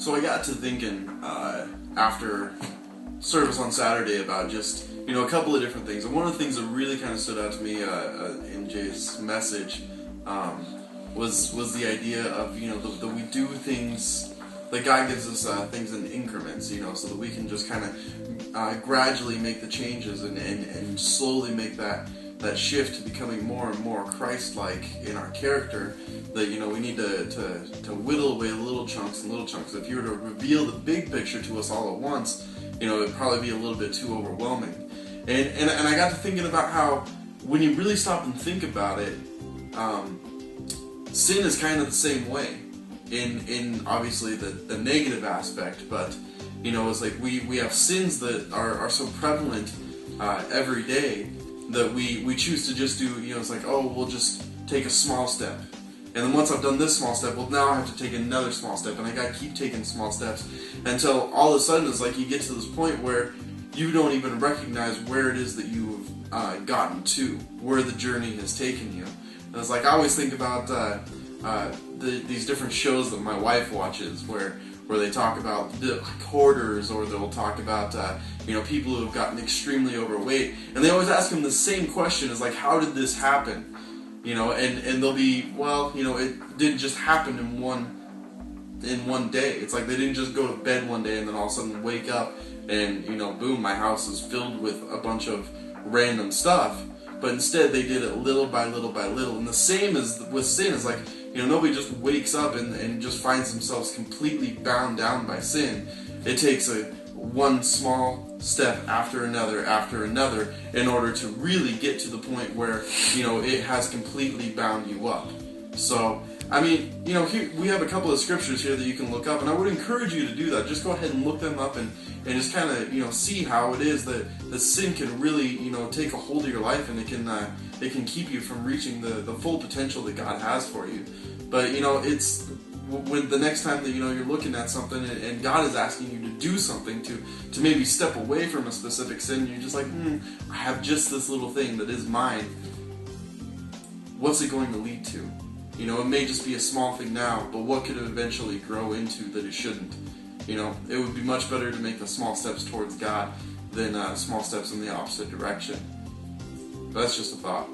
So I got to thinking after service on Saturday about just, a couple of different things. And one of the things that really kind of stood out to me in Jay's message was the idea of, that we do things, that God gives us things in increments, so that we can just kind of gradually make the changes and slowly make that shift to becoming more and more Christ-like in our character. That we need to whittle away little chunks and little chunks. If you were to reveal the big picture to us all at once, it'd probably be a little bit too overwhelming. And I got to thinking about how when you really stop and think about it, sin is kind of the same way in obviously the negative aspect, but it's like we have sins that are so prevalent every day that we choose to just do, it's like, oh, we'll just take a small step. And then once I've done this small step, well, now I have to take another small step, and I gotta keep taking small steps until all of a sudden it's like you get to this point where you don't even recognize where it is that you've gotten to, where the journey has taken you. And it's like I always think about these different shows that my wife watches where they talk about hoarders, or they'll talk about people who have gotten extremely overweight, and they always ask them the same question: is like, how did this happen? And they'll be, well, it didn't just happen in one day. It's like they didn't just go to bed one day and then all of a sudden wake up and boom, my house is filled with a bunch of random stuff. But instead they did it little by little by little. And the same as with sin. Is like, nobody just wakes up and just finds themselves completely bound down by sin. It takes one small step after another in order to really get to the point where it has completely bound you up. So here we have a couple of scriptures here that you can look up, and I would encourage you to do that. Just go ahead and look them up and just kind of see how it is that sin can really take a hold of your life, and it can keep you from reaching the full potential that God has for you. But it's when the next time that you're looking at something and God is asking you to do something to maybe step away from a specific sin, you're just like, I have just this little thing that is mine. What's it going to lead to? It may just be a small thing now, but what could it eventually grow into that it shouldn't? It would be much better to make the small steps towards God than small steps in the opposite direction. But that's just a thought.